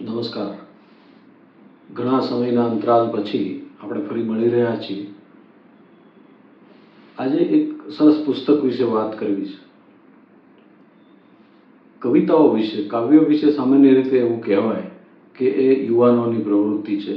નમસ્કાર. ઘણા સમયના અંતરાલ પછી આપણે ફરી મળી રહ્યા છીએ. આજે એક સરસ પુસ્તક વિશે વાત કરવી છે. કવિતાઓ વિશે, કાવ્યો વિશે સામાન્ય રીતે એવું કહેવાય કે એ યુવાનોની પ્રવૃત્તિ છે,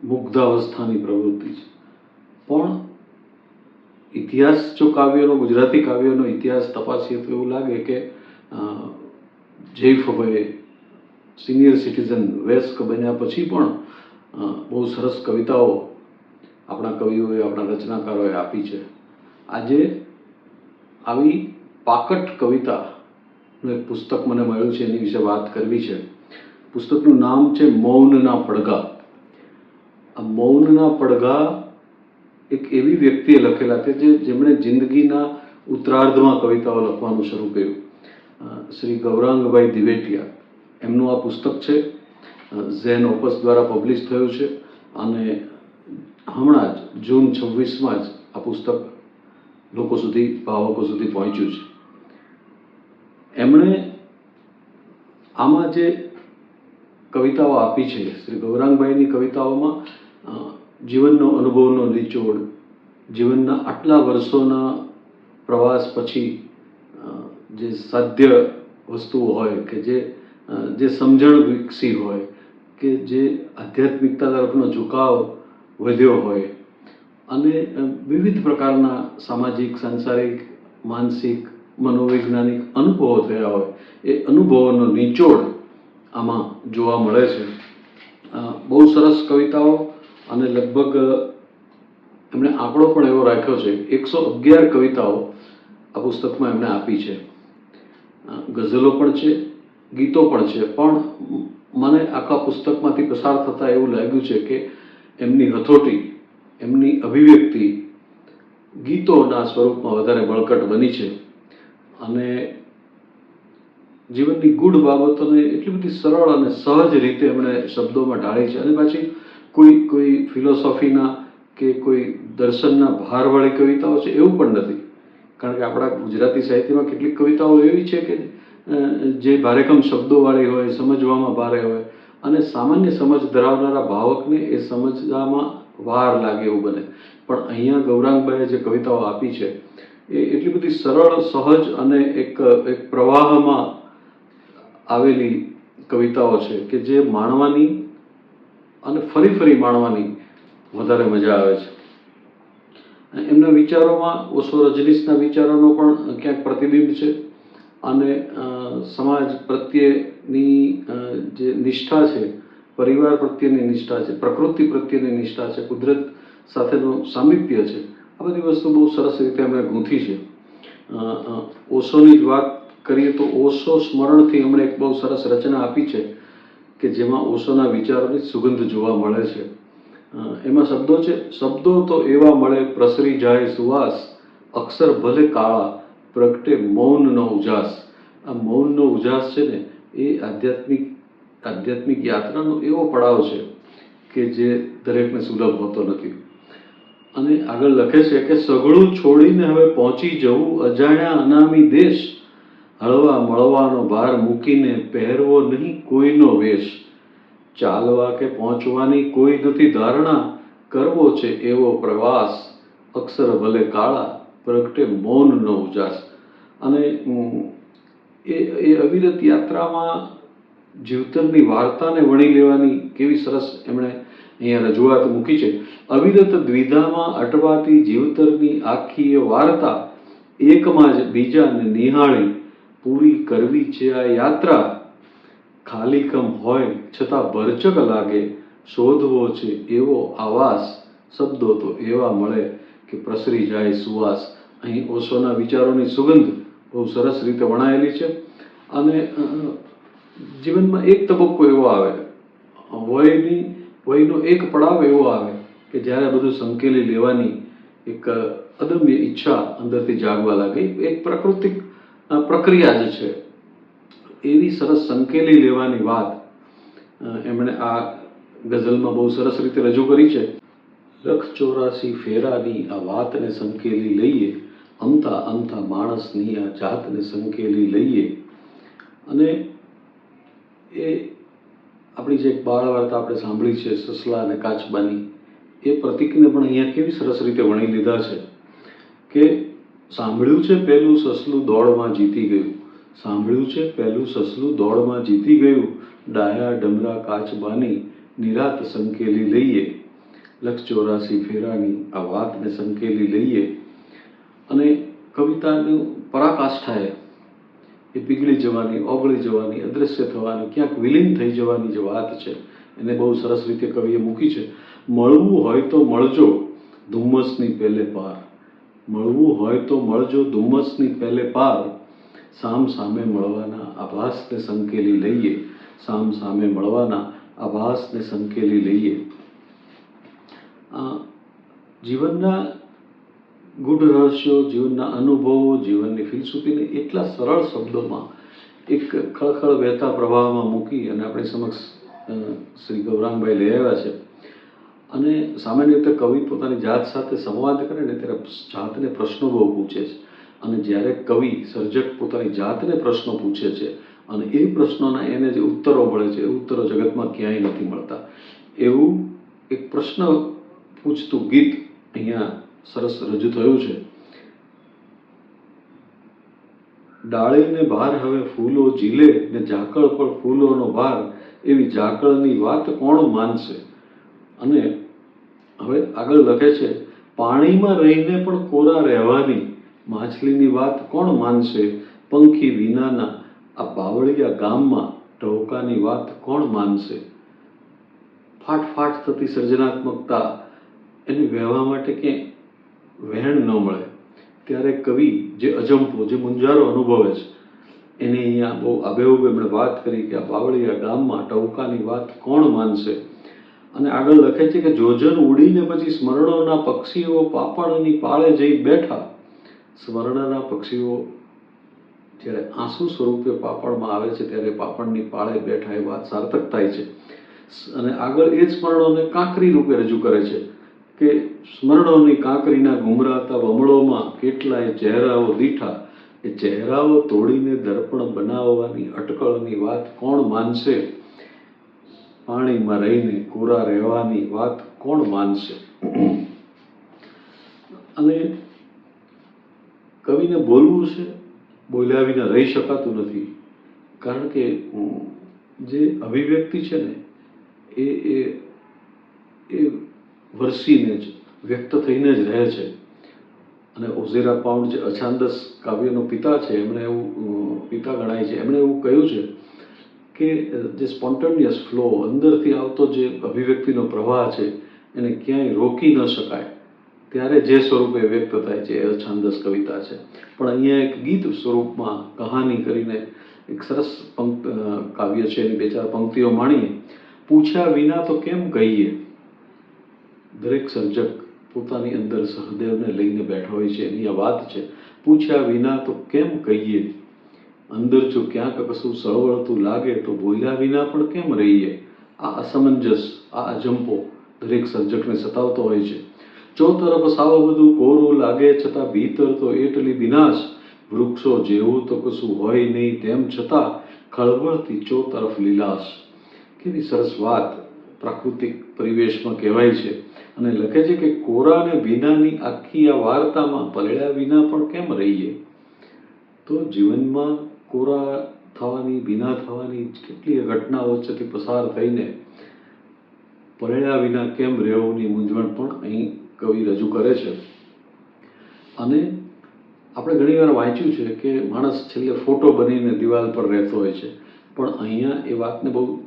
મુગ્ધાવસ્થાની પ્રવૃત્તિ છે. પણ ઇતિહાસ જો કાવ્યનો, ગુજરાતી કાવ્યનો ઇતિહાસ તપાસીએ તો એવું લાગે કે જયફભાઈ સિનિયર સિટીઝન વયસ્ક બન્યા પછી પણ બહુ સરસ કવિતાઓ આપણા કવિઓએ, આપણા રચનાકારોએ આપી છે. આજે આવી પાકટ કવિતાનું એક પુસ્તક મને મળ્યું છે, એની વિશે વાત કરવી છે. પુસ્તકનું નામ છે મૌનના પડઘા. આ મૌનના પડઘા એક એવી વ્યક્તિએ લખેલા કે જેમણે જિંદગીના ઉત્તરાર્ધમાં કવિતાઓ લખવાનું શરૂ કર્યું. શ્રી ગૌરાંગભાઈ દિવેટિયા, એમનું આ પુસ્તક છે. ઝેન ઓપસ દ્વારા પબ્લિશ થયું છે અને હમણાં જ જૂન 26માં જ આ પુસ્તક લોકો સુધી, ભાવકો સુધી પહોંચ્યું છે. એમણે આમાં જે કવિતાઓ આપી છે, શ્રી ગૌરાંગભાઈની કવિતાઓમાં જીવનનો અનુભવનો નિચોડ, જીવનના આટલા વર્ષોના પ્રવાસ પછી જે સાધ્ય વસ્તુઓ હોય, કે જે સમજણ વિકસી હોય, કે જે આધ્યાત્મિકતા તરફનો ઝુકાવ વધ્યો હોય અને વિવિધ પ્રકારના સામાજિક, સાંસારિક, માનસિક, મનોવૈજ્ઞાનિક અનુભવો થયા હોય, એ અનુભવોનો નિચોડ આમાં જોવા મળે છે. બહુ સરસ કવિતાઓ અને લગભગ એમણે આંકડો પણ એવો રાખ્યો છે, 111 કવિતાઓ આ પુસ્તકમાં એમણે આપી છે. ગઝલો પણ છે, ગીતો પણ છે. પણ મને આખા પુસ્તકમાંથી પસાર થતાં એવું લાગ્યું છે કે એમની હથોટી, એમની અભિવ્યક્તિ ગીતોના સ્વરૂપમાં વધારે બળકટ બની છે અને જીવનની ગૂઢ બાબતોને એટલી બધી સરળ અને સહજ રીતે એમણે શબ્દોમાં ઢાળી છે. અને પાછી કોઈ ફિલોસોફીના કે કોઈ દર્શનના ભારવાળી કવિતાઓ છે એવું પણ નથી. કારણ કે આપણા ગુજરાતી સાહિત્યમાં કેટલીક કવિતાઓ એવી છે કે જે ભારેખમ શબ્દોવાળી હોય, સમજવામાં ભારે હોય અને સામાન્ય સમજ ધરાવનારા ભાવકને એ સમજવામાં વાર લાગે એવું બને. પણ અહીંયા ગૌરાંગભાઈએ જે કવિતાઓ આપી છે એ એટલી બધી સરળ, સહજ અને એક પ્રવાહમાં આવેલી કવિતાઓ છે કે જે માણવાની અને ફરી ફરી માણવાની વધારે મજા આવે છે. એમના વિચારોમાં ઓશો રજનીશના વિચારોનો પણ ક્યાંક પ્રતિબિંબ છે અને સમાજ પ્રત્યેની જે નિષ્ઠા છે, પરિવાર પ્રત્યેની નિષ્ઠા છે, પ્રકૃતિ પ્રત્યેની નિષ્ઠા છે, કુદરત સાથેનું સામીપ્ય છે, આ બધી વસ્તુ બહુ સરસ રીતે એમણે ગૂંથી છે. ઓશોની જ વાત કરીએ તો ઓશો સ્મરણથી એમણે એક બહુ સરસ રચના આપી છે કે જેમાં ઓશોના વિચારોની સુગંધ જોવા મળે છે. એમાં શબ્દો છે: શબ્દો તો એવા મળે પ્રસરી જાય સુવાસ, અક્ષર ભલે કાળા પ્રગટે મૌનનો ઉજાસ. આ મૌનનો ઉજાસ છે ને, એ આધ્યાત્મિક યાત્રાનો એવો પડાવ છે કે જે દરેકને સુલભ હોતો નથી. અને આગળ લખે છે કે સઘળું છોડીને હવે પહોંચી જવું અજાણ્યા અનામી દેશ, હળવા મળવાનો ભાર મૂકીને પહેરવો નહીં કોઈનો વેશ. ચાલવા કે પહોંચવાની કોઈ નથી ધારણા, કરવો છે એવો પ્રવાસ, અક્ષર ભલે કાળા પ્રગટે મૌનનો ઉજાસ. અને એ અવિરત યાત્રામાં જીવતરની વાર્તાને વણી લેવાની કેવી સરસ એમણે અહીંયા રજૂઆત મૂકી છે. અવિરત દ્વિધામાં અટવાતી જીવતરની આખી એ વાર્તા, એકમાં જ બીજાને નિહાળી પૂરી કરવી છે આ યાત્રા. ખાલીકમ હોય છતાં ભરચક લાગે, શોધવો છે એવો આવાસ, શબ્દો તો એવા મળે કે પ્રસરી જાય સુવાસ. અહીં ઓશોના વિચારોની સુગંધ બહુ સરસ રીતે વણાયેલી છે. અને જીવનમાં એક તબક્કો એવો આવે, વયનો એક પડાવ એવો આવે કે જ્યારે બધું સંકેલી લેવાની એક અદમ્ય ઈચ્છા અંદરથી જાગવા લાગે. એક પ્રાકૃતિક પ્રક્રિયા જ છે. એવી સરસ સંકેલી લેવાની વાત એમણે આ ગઝલમાં બહુ સરસ રીતે રજૂ કરી છે. 184 ફેરાની આ વાતને સંકેલી લઈએ, અમથા અમથા માણસની આ જાતને સંકેલી લઈએ. અને એ આપણી જે એક બાળ વાર્તા આપણે સાંભળી છે સસલા અને કાચબાની, એ પ્રતીકને પણ અહીંયા કેવી સરસ રીતે વણી લીધા છે કે સાંભળ્યું છે પહેલું સસલું દોડમાં જીતી ગયું, સાંભળ્યું છે પહેલું સસલું દોડમાં જીતી ગયું, ડાયા ડમરા કાચબાની નિરાત સંકેલી લઈએ, 184 ફેરાની આ વાતને સંકેલી લઈએ. અને કવિતાની પરાકાષ્ઠાએ એ પીગળી જવાની, ઓગળી જવાની, અદૃશ્ય થવાની, ક્યાંક વિલીન થઈ જવાની જે વાત છે એને બહુ સરસ રીતે કવિએ મૂકી છે. મળવું હોય તો મળજો ધુમ્મસની પહેલે પાર, મળવું હોય તો મળજો ધુમ્મસની પહેલે પાર, સામ સામે મળવાના આભાસને સંકેલી લઈએ, સામ સામે મળવાના આભાસને સંકેલી લઈએ. જીવનના ગૂઢ રહસ્યો, જીવનના અનુભવો, જીવનની ફિલસૂફીને એટલા સરળ શબ્દોમાં એક ખળખળ વહેતા પ્રવાહમાં મૂકી અને આપણી સમક્ષ શ્રી ગૌરાંગભાઈ લઈ આવ્યા છે. અને સામાન્ય રીતે કવિ પોતાની જાત સાથે સંવાદ કરે ને ત્યારે જાતને પ્રશ્નો બહુ પૂછે છે, અને જ્યારે કવિ સર્જક પોતાની જાતને પ્રશ્નો પૂછે છે અને એ પ્રશ્નોના એને જે ઉત્તરો મળે છે એ ઉત્તરો જગતમાં ક્યાંય નથી મળતા. એવું એક પ્રશ્ન પૂછતું ગીત અહીંયા સરસ રજૂ થયું છે. ડાળીને ભાર હવે ફૂલો ઝીલે ને ઝાકળ પર ફૂલોનો ભાર, એવી ઝાકળની વાત કોણ માનશે. અને હવે આગળ લખે છે, પાણીમાં રહીને પણ કોરા રહેવાની માછલીની વાત કોણ માનશે, પંખી વિનાના આ બાવળિયા ગામમાં ટહુકાની વાત કોણ માનશે. ફાટ ફાટ થતી સર્જનાત્મકતા એને વહેવા માટે ક્યાંય વહેણ ન મળે ત્યારે કવિ જે અજંપો, જે મૂંઝારો અનુભવે છે એને અહીંયા બહુ આબેહૂબ એમણે વાત કરી કે આ બાવળિયા ગામમાં ટહુકાની વાત કોણ માનશે. અને આગળ લખે છે કે જોજન ઉડીને પછી સ્મરણોના પક્ષીઓ પાપણની પાળે જઈ બેઠા. સ્મરણના પક્ષીઓ જ્યારે આંસુ સ્વરૂપે પાપણમાં આવે છે ત્યારે પાપણની પાળે બેઠા એ વાત સાર્થક થાય છે. અને આગળ એ જ સ્મરણોને કાંકરી રૂપે રજૂ કરે છે કે સ્મરણોની કાંકરીના ગુમરાતા વમળોમાં કેટલાય ચહેરાઓ દીઠા, એ ચહેરાઓ તોડીને દર્પણ બનાવવાની અટકળની વાત કોણ માનશે, પાણીમાં રહીને કોરા રહેવાની વાત કોણ માનશે. અને કવિને બોલવું છે, બોલ્યા વિના રહી શકાતું નથી, કારણ કે જે અભિવ્યક્તિ છે ને એ વરસીને જ વ્યક્ત થઈને જ રહે છે. અને ઓઝેરા પાઉન્ડ જે અછાંદસ કાવ્યનો પિતા છે, એમણે એવું પિતા ગણાય છે, એમણે એવું કહ્યું છે કે જે સ્પોન્ટેનિયસ ફ્લો, અંદરથી આવતો જે અભિવ્યક્તિનો પ્રવાહ છે એને ક્યાંય રોકી ન શકાય, ત્યારે જે સ્વરૂપે વ્યક્ત થાય છે એ અછાંદસ કવિતા છે. પણ અહીંયા એક ગીત સ્વરૂપમાં કહાની કરીને એક સરસ કાવ્ય છે, એની બે ચાર પંક્તિઓ માણીએ. પૂછ્યા વિના તો કેમ કહીએ, દરેક સર્જક પોતાની અંદર સહદેવને લઈને બેઠો હોય છે, એની આ વાત છે. પૂછ્યા વિના તો કેમ કહીએ, અંદર જો ક્યાંક કશું સળવળતું લાગે તો બોલ્યા વિના પણ કેમ રહીએ. આ અસમંજસ, આ અજંપો દરેક સર્જકને સતાવતો હોય છે. ચો તરફ સાવ બધું કોરું લાગે છતાં ભીતર તો એટલી વિનાશ, વૃક્ષો જેવું તો કશું હોય નહીં તેમ છતાં ખળબળતી ચો તરફ લીલાશ. કેવી સરસ વાત પ્રાકૃતિક પરિવેશમાં કહેવાય છે. અને લખે છે કે કોરાને વિનાની આખી આ વાર્તામાં પલળ્યા વિના પણ કેમ રહીએ. તો જીવનમાં કોરા થવાની, ભીના થવાની કેટલી ઘટનાઓ વચ્ચેથી પસાર થઈને પલળ્યા વિના કેમ રહેવુંની મૂંઝવણ પણ અહીં કવિ રજૂ કરે છે. અને આપણે ઘણીવાર વાંચ્યું છે કે માણસ છેલ્લે ફોટો બનીને દિવાલ પર રહેતો હોય છે, પણ અહીંયા એ વાતને બહુ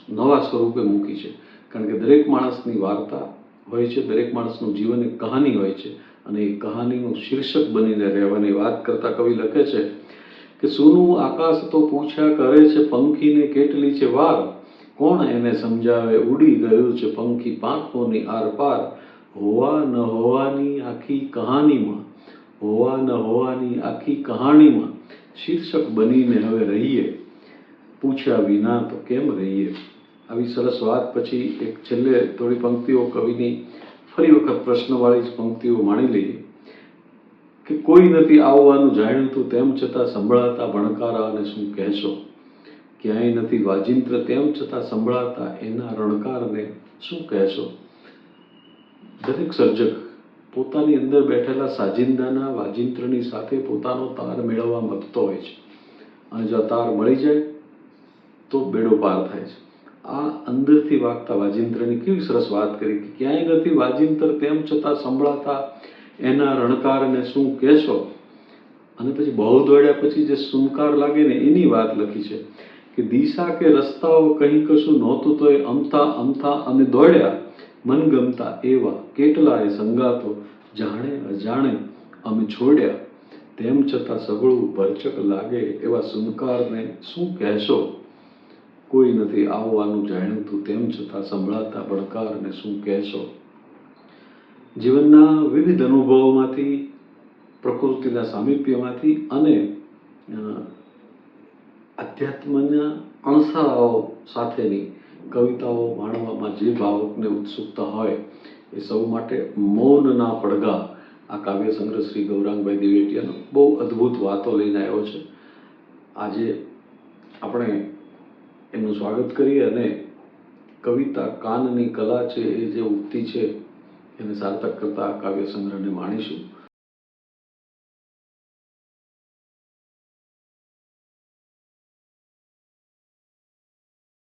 નવા સ્વરૂપે મૂકી છે. કારણ કે દરેક માણસની વાર્તા હોય છે, દરેક માણસનું જીવન એક કહાની હોય છે, અને એ કહાનીનું શીર્ષક બનીને રહેવાની વાત કરતા કવિ લખે છે કે સૂનું આકાશ તો પૂછ્યા કરે છે પંખીને કેટલી છે વાર, કોણ એને સમજાવે ઉડી ગયું છે પંખી પાંખોની આરપાર. હોવા ન હોવાની આખી કહાનીમાં, હોવા ન હોવાની આખી કહાણીમાં શીર્ષક બનીને હવે રહીએ, પૂછ્યા વિના તો કેમ રહીએ. આવી સરસ વાત પછી એક છેલ્લે થોડી પંક્તિઓ કવિની ફરી વખત પ્રશ્નવાળી જ પંક્તિઓ માણી લઈએ કે કોઈ નથી આવવાનું જાણ્યું તું તેમ છતાં સંભળાતા ભણકારા અને શું કહેશો. ક્યાંય નથી વાજિંત્ર તેમ છતાં સંભળાતા એના રણકારને શું કહેશો? દરેક સર્જક પોતાની અંદર બેઠેલા સાજિંદાના વાજિંત્રની સાથે પોતાનો તાર મેળવવા મથતો હોય છે, અને જો તાર મળી જાય તો બેડો પાર થાય છે. આ અંદરથી વાગતા વાજિંત્રની કેવી સરસ વાત કરી કે ક્યાંય નથી વાજિંત્ર તેમ છતાં સંભળાતા એના રણકારને શું કહેશો? અને પછી બહુ દોડ્યા પછી જે સુનકાર લાગે ને એની વાત લખી છે કે દિશા કે રસ્તાઓ કંઈ કશું નહોતું તો એ અમથા અમથા અમે દોડ્યા, મનગમતા એવા કેટલાય સંગાતો જાણે અજાણે અમે છોડ્યા, તેમ છતાં સગળું ભરચક લાગે એવા સુનકારને શું કહેશો? કોઈ નથી આવવાનું જાણ્યું તું તેમ છતાં સંભળાતા ભણકારને શું કહેશો? જીવનના વિવિધ અનુભવોમાંથી, પ્રકૃતિના સામીપ્યમાંથી અને અધ્યાત્મના અણસારાઓ સાથેની કવિતાઓ માણવામાં જે ભાવકને ઉત્સુકતા હોય એ સૌ માટે મૌનના પડઘા આ કાવ્ય સંગ્રહ શ્રી ગૌરાંગભાઈ દિવેટિયાનો બહુ અદ્ભુત વાતો લઈને આવ્યો છે. આજે આપણે એમનું સ્વાગત કરીએ અને કવિતા કાનની કલા છે એ જે ઉક્તિ છે એને સાર્થક કરતા આ કાવ્ય સંગ્રહને માણીશું.